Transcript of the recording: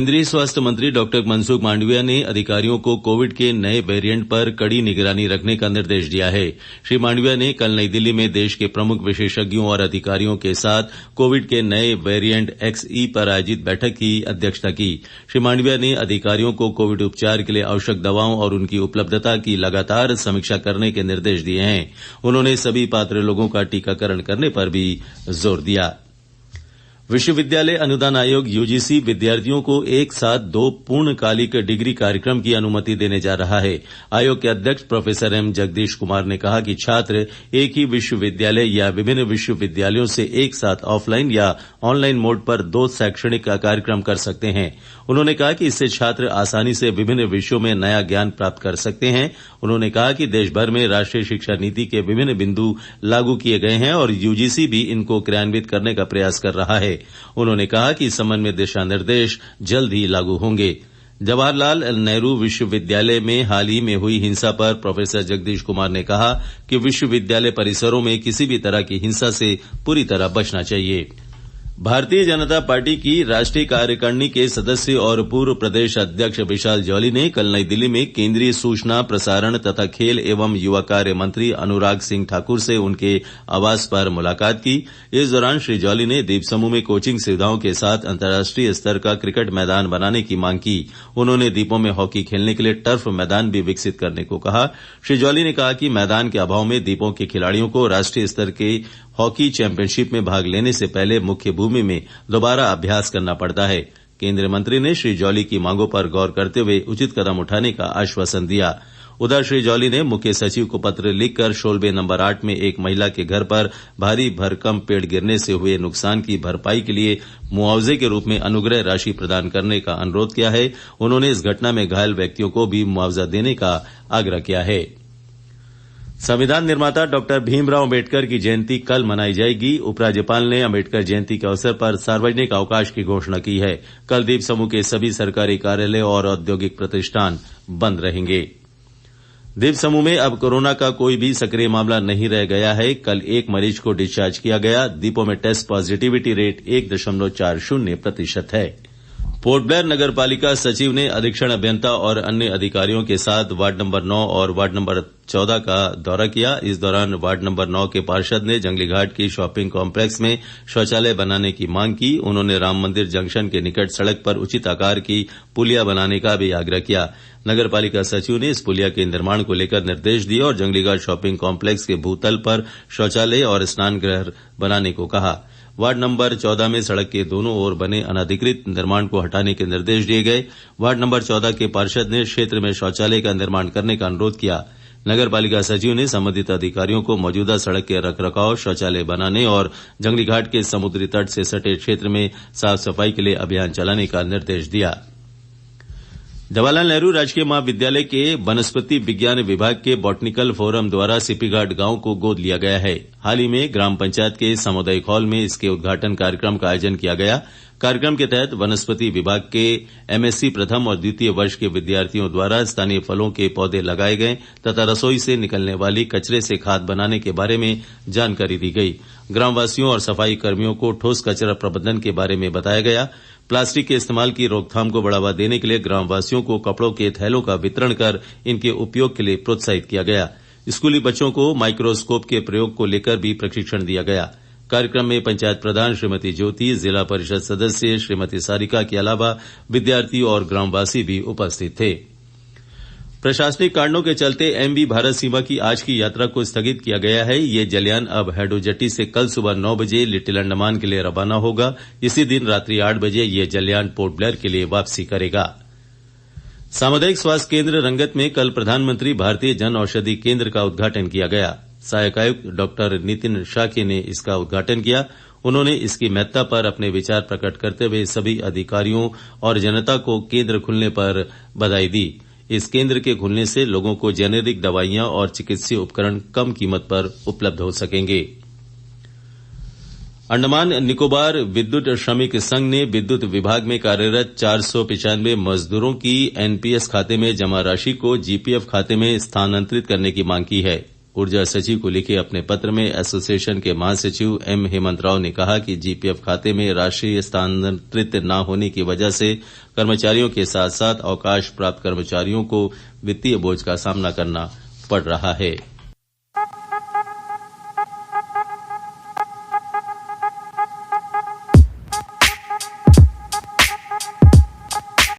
केंद्रीय स्वास्थ्य मंत्री डॉक्टर मनसुख मांडविया ने अधिकारियों को कोविड के नए वेरिएंट पर कड़ी निगरानी रखने का निर्देश दिया है। श्री मांडविया ने कल नई दिल्ली में देश के प्रमुख विशेषज्ञों और अधिकारियों के साथ कोविड के नए वेरिएंट XE पर आयोजित बैठक की अध्यक्षता की। श्री मांडविया ने अधिकारियों को कोविड उपचार के लिए आवश्यक दवाओं और उनकी उपलब्धता की लगातार समीक्षा करने के निर्देश दिए हैं। उन्होंने सभी पात्र लोगों का टीकाकरण करने पर भी जोर दिया। विश्वविद्यालय अनुदान आयोग यूजीसी विद्यार्थियों को एक साथ 2 पूर्णकालिक डिग्री कार्यक्रम की अनुमति देने जा रहा है। आयोग के अध्यक्ष प्रोफेसर एम जगदीश कुमार ने कहा कि छात्र एक ही विश्वविद्यालय या विभिन्न विश्वविद्यालयों से एक साथ ऑफलाइन या ऑनलाइन मोड पर 2 शैक्षणिक कार्यक्रम कर सकते हैं। उन्होंने कहा कि इससे छात्र आसानी से विभिन्न विषयों में नया ज्ञान प्राप्त कर सकते हैं। उन्होंने कहा कि देश भर में राष्ट्रीय शिक्षा नीति के विभिन्न बिंदु लागू किए गए हैं और यूजीसी भी इनको क्रियान्वित करने का प्रयास कर रहा है। उन्होंने कहा कि इस संबंध में दिशा निर्देश जल्द ही लागू होंगे। जवाहरलाल नेहरू विश्वविद्यालय में हाल ही में हुई हिंसा पर प्रोफेसर जगदीश कुमार ने कहा कि विश्वविद्यालय परिसरों में किसी भी तरह की हिंसा से पूरी तरह बचना चाहिए। भारतीय जनता पार्टी की राष्ट्रीय कार्यकारिणी के सदस्य और पूर्व प्रदेश अध्यक्ष विशाल जॉली ने कल नई दिल्ली में केंद्रीय सूचना प्रसारण तथा खेल एवं युवा कार्य मंत्री अनुराग सिंह ठाकुर से उनके आवास पर मुलाकात की। इस दौरान श्री जॉली ने द्वीप समूह में कोचिंग सुविधाओं के साथ अंतर्राष्ट्रीय स्तर का क्रिकेट मैदान बनाने की मांग की। उन्होंने द्वीपों में हॉकी खेलने के लिए टर्फ मैदान भी विकसित करने को कहा। श्री जॉली ने कहा कि मैदान के अभाव में द्वीपों के खिलाड़ियों को राष्ट्रीय स्तर के हॉकी चैंपियनशिप में भाग लेने से पहले मुख्य भूमि में दोबारा अभ्यास करना पड़ता है। केंद्रीय मंत्री ने श्री जॉली की मांगों पर गौर करते हुए उचित कदम उठाने का आश्वासन दिया। उधर श्री जॉली ने मुख्य सचिव को पत्र लिखकर शोलबे नंबर 8 में एक महिला के घर पर भारी भरकम पेड़ गिरने से हुए नुकसान की भरपाई के लिए मुआवजे के रूप में अनुग्रह राशि प्रदान करने का अनुरोध किया है। उन्होंने इस घटना में घायल व्यक्तियों को भी मुआवजा देने का आग्रह किया है। संविधान निर्माता डॉक्टर भीमराव अम्बेडकर की जयंती कल मनाई जाएगी। उपराज्यपाल ने अम्बेडकर जयंती के अवसर पर सार्वजनिक अवकाश की घोषणा की है। कल द्वीप समूह के सभी सरकारी कार्यालय और औद्योगिक प्रतिष्ठान बंद रहेंगे। द्वीप समूह में अब कोरोना का कोई भी सक्रिय मामला नहीं रह गया है। कल एक मरीज को डिस्चार्ज किया गया। द्वीपों में टेस्ट पॉजिटिविटी रेट 1.40% है। पोर्ट ब्लेयर नगरपालिका सचिव ने अधीक्षण अभियंता और अन्य अधिकारियों के साथ वार्ड नंबर 9 और वार्ड नंबर 14 का दौरा किया। इस दौरान वार्ड नंबर 9 के पार्षद ने जंगली घाट की शॉपिंग कॉम्प्लेक्स में शौचालय बनाने की मांग की। उन्होंने राम मंदिर जंक्शन के निकट सड़क पर उचित आकार की पुलिया बनाने का भी आग्रह किया। नगरपालिका सचिव ने इस पुलिया के निर्माण को लेकर निर्देश दिए और जंगली घाट शॉपिंग कॉम्प्लेक्स के भूतल पर शौचालय और स्नान गृह बनाने को कहा। वार्ड नंबर 14 में सड़क के दोनों ओर बने अनधिकृत निर्माण को हटाने के निर्देश दिए गए। वार्ड नंबर 14 के पार्षद ने क्षेत्र में शौचालय का निर्माण करने का अनुरोध किया। नगरपालिका सचिव ने संबंधित अधिकारियों को मौजूदा सड़क के रखरखाव, शौचालय बनाने और जंगली घाट के समुद्री तट से सटे क्षेत्र में साफ सफाई के लिए अभियान चलाने का निर्देश दिया। जवाहरलाल नेहरू राजकीय महाविद्यालय के वनस्पति विज्ञान विभाग के बॉटनिकल फोरम द्वारा सिपीघाट गांव को गोद लिया गया है। हाल ही में ग्राम पंचायत के सामुदायिक हॉल में इसके उद्घाटन कार्यक्रम का आयोजन किया गया। कार्यक्रम के तहत वनस्पति विभाग के MSc प्रथम और द्वितीय वर्ष के विद्यार्थियों द्वारा स्थानीय फलों के पौधे लगाए गए तथा रसोई से निकलने वाली कचरे से खाद बनाने के बारे में जानकारी दी गई। ग्रामवासियों और सफाई कर्मियों को ठोस कचरा प्रबंधन के बारे में बताया गया। प्लास्टिक के इस्तेमाल की रोकथाम को बढ़ावा देने के लिए ग्रामवासियों को कपड़ों के थैलों का वितरण कर इनके उपयोग के लिए प्रोत्साहित किया गया। स्कूली बच्चों को माइक्रोस्कोप के प्रयोग को लेकर भी प्रशिक्षण दिया गया। कार्यक्रम में पंचायत प्रधान श्रीमती ज्योति, जिला परिषद सदस्य श्रीमती सारिका के अलावा विद्यार्थी और ग्रामवासी भी उपस्थित थे। प्रशासनिक कारणों के चलते MV भारत सीमा की आज की यात्रा को स्थगित किया गया है। ये जलयान अब हैडो जेट्टी से कल सुबह 9 बजे लिटिल अंडमान के लिए रवाना होगा। इसी दिन रात्रि 8 बजे ये जलयान पोर्ट ब्लेयर के लिए वापसी करेगा। सामुदायिक स्वास्थ्य केंद्र रंगत में कल प्रधानमंत्री भारतीय जन औषधि केंद्र का उद्घाटन किया गया। सहायक आयुक्त डॉक्टर नितिन शाक्य ने इसका उद्घाटन किया। उन्होंने इसकी महत्ता पर अपने विचार प्रकट करते हुए सभी अधिकारियों और जनता को केंद्र खुलने पर बधाई दी। इस केंद्र के खुलने से लोगों को जेनेरिक दवाइयां और चिकित्सीय उपकरण कम कीमत पर उपलब्ध हो सकेंगे। अंडमान निकोबार विद्युत श्रमिक संघ ने विद्युत विभाग में कार्यरत 495 मजदूरों की NPS खाते में जमा राशि को GPF खाते में स्थानांतरित करने की मांग की है। ऊर्जा सचिव को लिखे अपने पत्र में एसोसिएशन के महासचिव एम हेमंत राव ने कहा कि जीपीएफ खाते में राशि स्थानांतरित न होने की वजह से कर्मचारियों के साथ साथ अवकाश प्राप्त कर्मचारियों को वित्तीय बोझ का सामना करना पड़ रहा है।